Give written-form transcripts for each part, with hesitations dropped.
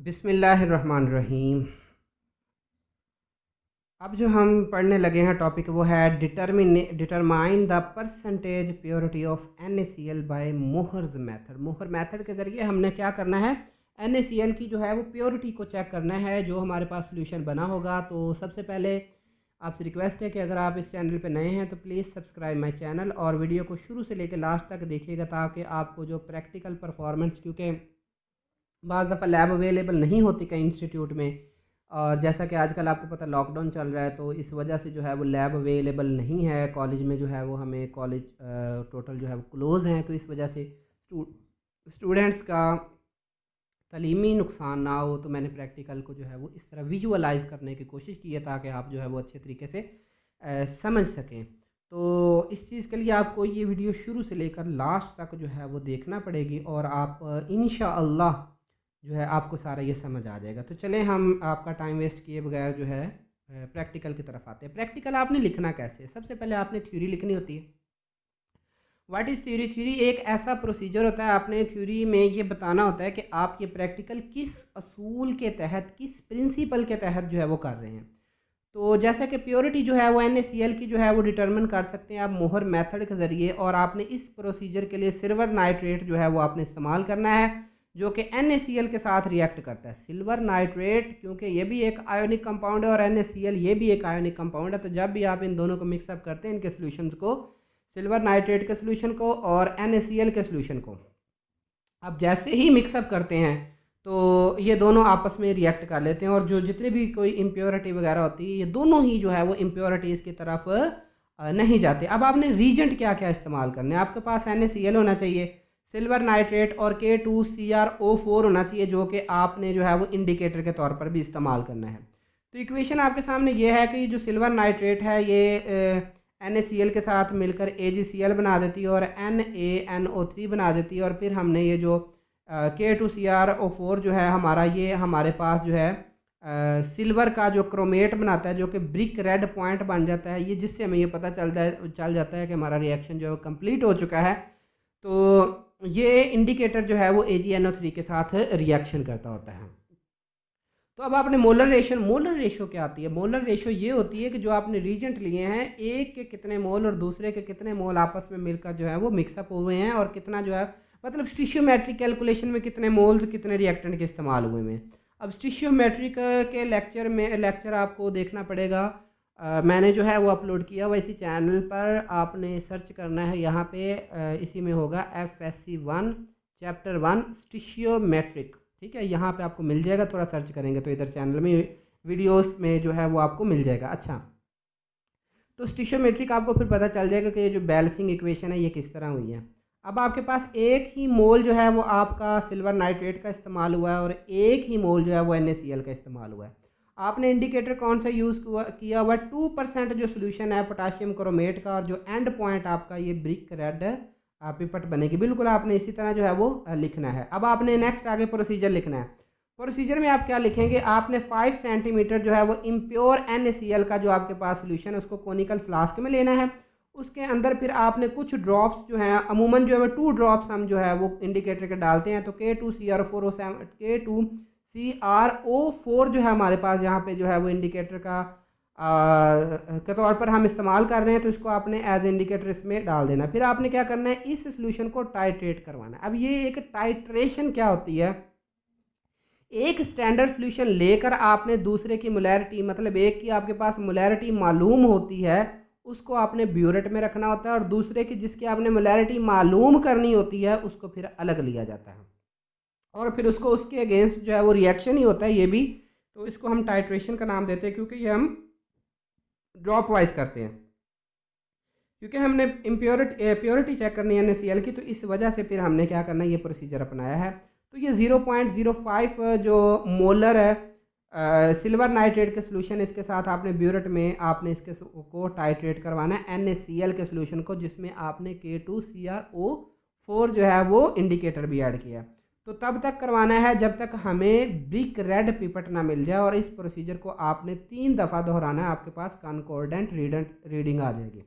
बिस्मिल्लाहिर्रहमानिर्रहीम। अब जो हम पढ़ने लगे हैं टॉपिक वो है determine the percentage purity of NaCl by Mohr's method. Mohr method के ज़रिए हमने क्या करना है, NaCl की जो है वो प्योरिटी को चेक करना है जो हमारे पास सोल्यूशन बना होगा। तो सबसे पहले आपसे रिक्वेस्ट है कि अगर आप इस चैनल पे नए हैं तो प्लीज़ सब्सक्राइब माय चैनल और वीडियो को शुरू से लेकर लास्ट तक देखिएगा ताकि आपको जो प्रैक्टिकल परफॉर्मेंस, क्योंकि बाज़ दफ़ा लैब अवेलेबल नहीं होती कई इंस्टीट्यूट में, और जैसा कि आजकल आपको पता लॉकडाउन चल रहा है तो इस वजह से जो है वो लैब अवेलेबल नहीं है कॉलेज में, जो है वो हमें कॉलेज टोटल जो है वो क्लोज़ हैं। तो इस वजह से स्टूडेंट्स का तलीमी नुकसान ना हो, तो मैंने प्रैक्टिकल को जो है वो इस तरह विजुअलाइज करने की कोशिश की है ताकि आप जो है वो अच्छे तरीके से समझ सकें। तो इस चीज़ के लिए आपको ये वीडियो शुरू से लेकर लास्ट तक जो है वो देखना पड़ेगी और आप इंशाअल्लाह जो है आपको सारा ये समझ आ जाएगा। तो चलें हम आपका टाइम वेस्ट किए बगैर जो है प्रैक्टिकल की तरफ आते हैं। प्रैक्टिकल आपने लिखना कैसे, सबसे पहले आपने थ्योरी लिखनी होती है। What is theory? थ्योरी एक ऐसा प्रोसीजर होता है, आपने थ्योरी में ये बताना होता है कि आप ये प्रैक्टिकल किस असूल के तहत, किस प्रिंसिपल के तहत जो है वो कर रहे हैं। तो जैसा कि प्योरिटी जो है वो NaCl की जो है वो डिटरमिन कर सकते हैं आप मोहर मेथड के ज़रिए, और आपने इस प्रोसीजर के लिए सिल्वर नाइट्रेट जो है वो आपने इस्तेमाल करना है जो कि NaCl के साथ रिएक्ट करता है। सिल्वर नाइट्रेट क्योंकि ये भी एक आयोनिक कंपाउंड है और NaCl ये भी एक आयोनिक कंपाउंड है, तो जब भी आप इन दोनों को मिक्सअप करते हैं, इनके सोल्यूशन को, सिल्वर नाइट्रेट के सोल्यूशन को और NaCl के सोल्यूशन को, अब जैसे ही मिक्सअप करते हैं तो ये दोनों आपस में रिएक्ट कर लेते हैं और जो जितने भी कोई इम्प्योरिटी वगैरह होती है ये दोनों ही जो है वो इम्प्योरिटीज़ की तरफ नहीं जाते। अब आपने रीजेंट क्या क्या इस्तेमाल करने हैं, आपके पास NaCl होना चाहिए, सिल्वर नाइट्रेट और K2CrO4 होना चाहिए जो कि आपने जो है वो इंडिकेटर के तौर पर भी इस्तेमाल करना है। तो इक्वेशन आपके सामने ये है कि जो सिल्वर नाइट्रेट है ये NaCl के साथ मिलकर AgCl बना देती है और NaNO3 बना देती है, और फिर हमने ये जो K2CrO4 जो है हमारा, ये हमारे पास जो है सिल्वर का जो क्रोमेट बनाता है जो कि ब्रिक रेड पॉइंट बन जाता है, ये जिससे हमें ये पता चल जाता है कि हमारा रिएक्शन जो है कंप्लीट हो चुका है। तो ये इंडिकेटर जो है वो AgNO3 के साथ रिएक्शन करता होता है। तो अब आपने मोलर रेशो क्या आती है? मोलर रेशो ये होती है कि जो आपने रीजेंट लिए हैं एक के कितने मोल और दूसरे के कितने मोल आपस में मिलकर जो है वो मिक्सअप हुए हैं, और कितना जो है मतलब स्टिशियोमेट्रिक कैलकुलेशन में कितने मोल्स कितने रिएक्टेंट के इस्तेमाल हुए हैं। अब स्टिशियोमेट्रिक के लेक्चर आपको देखना पड़ेगा, मैंने जो है वो अपलोड किया हुआ इसी चैनल पर, आपने सर्च करना है यहाँ पे, इसी में होगा FSC1 चैप्टर 1 स्टिशियोमेट्रिक, ठीक है, यहाँ पे आपको मिल जाएगा, थोड़ा सर्च करेंगे तो इधर चैनल में वीडियोस में जो है वो आपको मिल जाएगा। अच्छा, तो स्टिशियोमेट्रिक आपको फिर पता चल जाएगा कि ये जो बैलेंसिंग इक्वेशन है ये किस तरह हुई है। अब आपके पास एक ही मोल जो है वो आपका सिल्वर नाइट्रेट का इस्तेमाल हुआ है और एक ही मोल जो है वो NaCl का इस्तेमाल हुआ है। आपने इंडिकेटर कौन सा यूज़ किया हुआ? 2% जो सोल्यूशन है पोटाशियम क्रोमेट का, और जो एंड पॉइंट आपका ये ब्रिक रेड पिपट बनेगी। बिल्कुल आपने इसी तरह जो है वो लिखना है। अब आपने नेक्स्ट आगे प्रोसीजर लिखना है। प्रोसीजर में आप क्या लिखेंगे, आपने 5 सेंटीमीटर जो है वो इम्प्योर NaCl का जो आपके पास सोल्यूशन है उसको कोनिकल फ्लास्क में लेना है। उसके अंदर फिर आपने कुछ ड्रॉप्स जो हैं, अमूमन जो है वो 2 ड्रॉप्स हम जो है वो इंडिकेटर के डालते हैं, तो K2CrO4 जो है हमारे पास यहाँ पे जो है वो इंडिकेटर का के तौर पर हम इस्तेमाल कर रहे हैं, तो इसको आपने एज इंडिकेटर इसमें डाल देना। फिर आपने क्या करना है, इस सोल्यूशन को टाइट्रेट करवाना है। अब ये एक टाइट्रेशन क्या होती है, एक स्टैंडर्ड सॉल्यूशन लेकर आपने दूसरे की मोलैरिटी, मतलब एक की आपके पास मोलैरिटी मालूम होती है उसको आपने ब्यूरेट में रखना होता है, और दूसरे की जिसकी आपने मोलैरिटी मालूम करनी होती है उसको फिर अलग लिया जाता है, और फिर उसको उसके अगेंस्ट जो है वो रिएक्शन ही होता है ये भी। तो इसको हम टाइट्रेशन का नाम देते हैं क्योंकि ये हम ड्रॉप वाइज करते हैं, क्योंकि हमने प्योरिटी चेक करनी है NaCl की, तो इस वजह से फिर हमने क्या करना है, ये प्रोसीजर अपनाया है। तो ये 0.05 जो मोलर है सिल्वर नाइट्रेट के सोल्यूशन, इसके साथ आपने ब्यूरेट में आपने इसके को टाइट्रेट करवाना है NaCl के सोल्यूशन को, जिसमें आपने K2CrO4 जो है वो इंडिकेटर भी ऐड किया। तो तब तक करवाना है जब तक हमें ब्रिक रेड पिपट ना मिल जाए, और इस प्रोसीजर को आपने 3 दफ़ा दोहराना है, आपके पास कॉन्कॉर्डेंट रीडिंग आ जाएगी।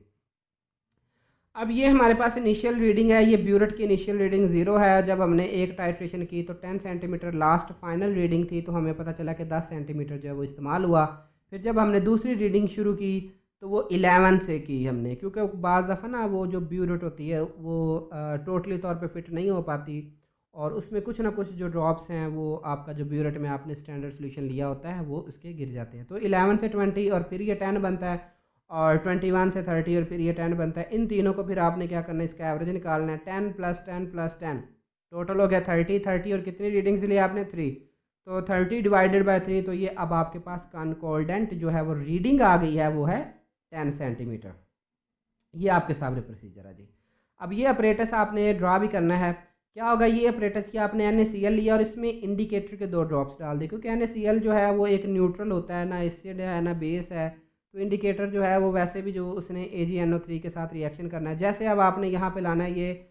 अब ये हमारे पास इनिशियल रीडिंग है, ये ब्यूरेट की इनिशियल रीडिंग 0 है। जब हमने एक टाइट्रेशन की तो 10 सेंटीमीटर लास्ट फाइनल रीडिंग थी, तो हमें पता चला कि 10 सेंटीमीटर जो है वो इस्तेमाल हुआ। फिर जब हमने दूसरी रीडिंग शुरू की तो वो 11 से की हमने, क्योंकि बाज़ दफ़ा ना वो जो ब्यूरेट होती है वो टोटली तौर पे फिट नहीं हो पाती, और उसमें कुछ ना कुछ जो ड्रॉप्स हैं वो आपका जो ब्यूरेट में आपने स्टैंडर्ड सोल्यूशन लिया होता है वो उसके गिर जाते हैं। तो 11 से 20 और फिर ये 10 बनता है, और 21 से 30 और फिर ये 10 बनता है। इन तीनों को फिर आपने क्या करना है, इसका एवरेज निकालना है। 10 प्लस 10 प्लस 10 टोटल हो गया 30। 30 और कितनी रीडिंग्स ली आपने, 3। तो 30 डिवाइडेड बाय 3, तो ये अब आपके पास कॉन्कोर्डेंट जो है वो रीडिंग आ गई है, वो है 10 सेंटीमीटर। ये आपके सामने प्रोसीजर है जी। अब ये अपरेटस आपने ड्रा भी करना है। क्या होगा, ये अपरेटस की आपने NaCl लिया और इसमें इंडिकेटर के 2 ड्रॉप्स डाल दिए, क्योंकि NaCl जो है वो एक न्यूट्रल होता है, ना एसिड है ना बेस है। तो इंडिकेटर जो है वो वैसे भी जो उसने AgNO3 के साथ रिएक्शन करना है। जैसे अब आपने यहाँ पे लाना है ये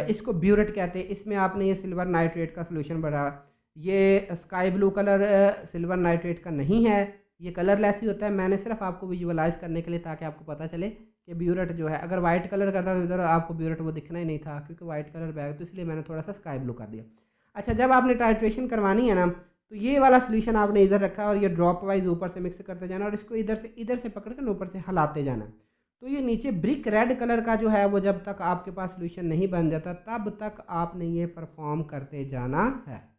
इसको ब्यूरेट कहते हैं, इसमें आपने ये सिल्वर नाइट्रेट का सोल्यूशन भरा। ये sky blue colour silver nitrate का नहीं है, ये कलरलेस ही होता है। मैंने सिर्फ आपको विजुअलाइज करने के लिए, ताकि आपको पता चले कि ब्यूरेट जो है, अगर वाइट कलर करता तो इधर आपको ब्यूरेट वो दिखना ही नहीं था, क्योंकि वाइट कलर बैग, तो इसलिए मैंने थोड़ा सा स्काई ब्लू कर दिया। अच्छा, जब आपने टाइट्रेशन करवानी है ना, तो ये वाला सोल्यूशन आपने इधर रखा और ये ड्रॉप वाइज ऊपर से मिक्स करते जाना, और इसको इधर से पकड़ कर ऊपर से हिलाते जाना। तो ये नीचे ब्रिक रेड कलर का जो है वो जब तक आपके पास सोल्यूशन नहीं बन जाता तब तक आपने ये परफॉर्म करते जाना है।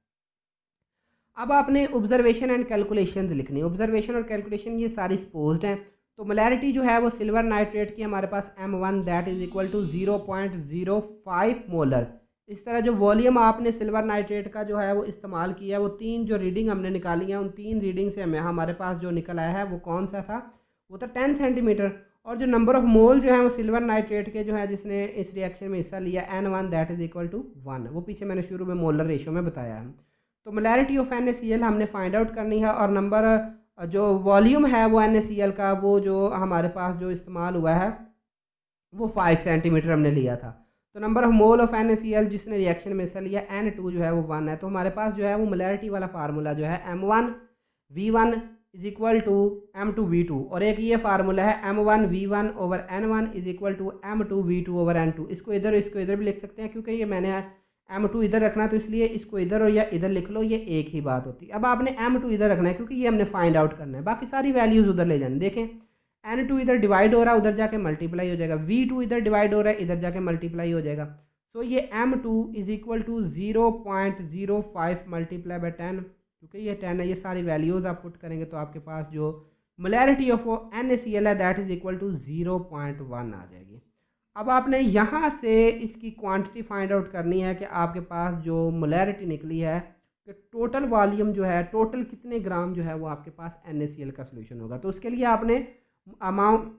अब आपने ऑब्जर्वेशन एंड कैलकुलेशन लिखनी है। ऑब्जर्वेशन और कैलकुलेशन ये सारी सपोज्ड हैं। तो मोलैरिटी जो है वो सिल्वर नाइट्रेट की हमारे पास M1 that is equal to 0.05 molar. इस तरह जो वॉल्यूम आपने सिल्वर नाइट्रेट का जो है वो इस्तेमाल किया है, वो 3 जो रीडिंग हमने निकाली है, उन 3 रीडिंग से हमारे पास जो निकल आया है वो कौन सा था, वो था 10 सेंटीमीटर। और जो नंबर ऑफ मोल जो है वो सिल्वर नाइट्रेट के जो है जिसने इस रिएक्शन में हिस्सा लिया N1 that is equal to 1, वो पीछे मैंने शुरू में मोलर रेशियो में बताया है। तो मोलैरिटी ऑफ NaCl हमने फाइंड आउट करनी है, और नंबर जो वॉल्यूम है वो NaCl का वो जो हमारे पास जो इस्तेमाल हुआ है वो 5 सेंटीमीटर हमने लिया था। तो number of mole of NaCl जिसने रिएक्शन में हिस्सा लिया N2 जो है वो 1 है। तो हमारे पास जो है वो मोलैरिटी वाला फार्मूला जो है M1V1 is equal to M2V2, और एक ये फार्मूला है M1V1 over N1 is equal to M2V2 over N2। इसको इधर भी लिख सकते हैं, क्योंकि ये मैंने M2 इधर रखना, तो इसलिए इसको इधर और या इधर लिख लो, ये एक ही बात होती है। अब आपने M2 इधर रखना है क्योंकि ये हमने फाइंड आउट करना है, बाकी सारी वैल्यूज उधर ले जानी। देखें, N2 इधर डिवाइड हो रहा है, उधर जाके मल्टीप्लाई हो जाएगा। V2 इधर डिवाइड हो रहा है, इधर जाके मल्टीप्लाई हो जाएगा। तो ये M2 is equal to 0.05 multiply by 10, क्योंकि ये 10 है। ये सारी वैल्यूज आप पुट करेंगे तो आपके पास जो मोलैरिटी ऑफ NaCl है दैट इज इक्वल टू 0.1 आ जाएगी। अब आपने यहाँ से इसकी क्वांटिटी फाइंड आउट करनी है कि आपके पास जो मोलैरिटी निकली है कि टोटल वॉल्यूम जो है, टोटल कितने ग्राम जो है वो आपके पास NaCl का सोल्यूशन होगा। तो उसके लिए आपने अमाउंट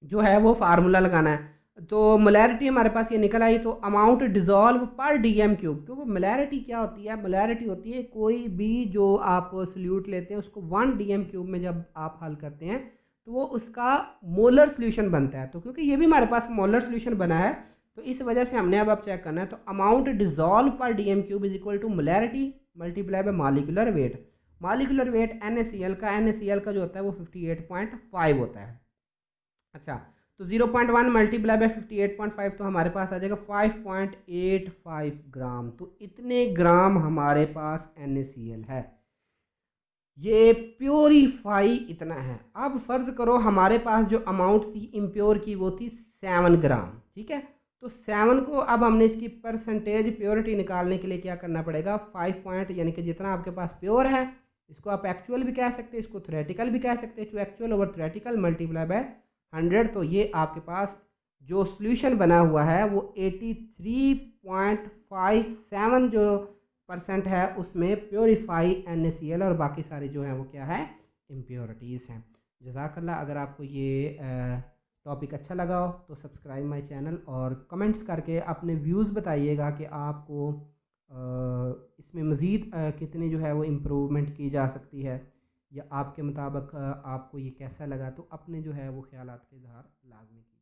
जो है वो फार्मूला लगाना है। तो मोलैरिटी हमारे पास ये निकल आई, तो अमाउंट डिजॉल्व पर DM क्यूब। क्योंकि मोलैरिटी क्या होती है, मोलैरिटी होती है कोई भी जो आप सल्यूट लेते हैं उसको 1 DM क्यूब में जब आप हल करते हैं तो वो उसका मोलर सोल्यूशन बनता है। तो क्योंकि ये भी हमारे पास मोलर सोल्यूशन बना है, तो इस वजह से हमने अब चेक करना है। तो अमाउंट डिजॉल्व पर DM cube is equal to molarity multiply by molecular weight. Molecular weight NaCl का जो होता है वो 58.5 होता है। अच्छा, तो 0.1 मल्टीप्लाई बाय 58.5, तो हमारे पास आ जाएगा 5.85 ग्राम। तो इतने ग्राम हमारे पास NaCl है, ये प्योरीफाई इतना है। अब फर्ज करो हमारे पास जो अमाउंट थी इम्प्योर की वो थी 7 ग्राम, ठीक है। तो 7 को अब हमने इसकी परसेंटेज प्योरिटी निकालने के लिए क्या करना पड़ेगा, 5 पॉइंट, यानी कि जितना आपके पास प्योर है, इसको आप एक्चुअल भी कह सकते हैं, इसको थ्योरेटिकल भी कह सकते हैं। तो actual over theoretical multiply by 100, तो ये आपके पास जो सोल्यूशन बना हुआ है वो 83.57 जो % है उसमें प्योरीफाई NaCl, और बाकी सारे जो हैं वो क्या है, इम्प्योरिटीज़ हैं। जज़ाकल्लाह। अगर आपको ये टॉपिक अच्छा लगा हो तो सब्सक्राइब माय चैनल, और कमेंट्स करके अपने व्यूज़ बताइएगा कि आपको इसमें मज़ीद कितनी जो है वो इम्प्रूवमेंट की जा सकती है, या आपके मुताबिक आपको ये कैसा लगा। तो अपने जो है वो ख्यालात के इजहार लाजमी कीजिए।